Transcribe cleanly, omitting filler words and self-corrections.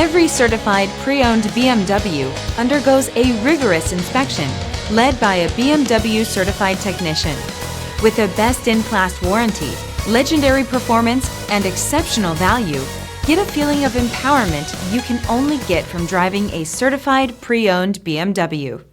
Every certified pre-owned BMW undergoes a rigorous inspection led by a BMW certified technician. With a best-in-class warranty, legendary performance, and exceptional value, get a feeling of empowerment you can only get from driving a certified pre-owned BMW.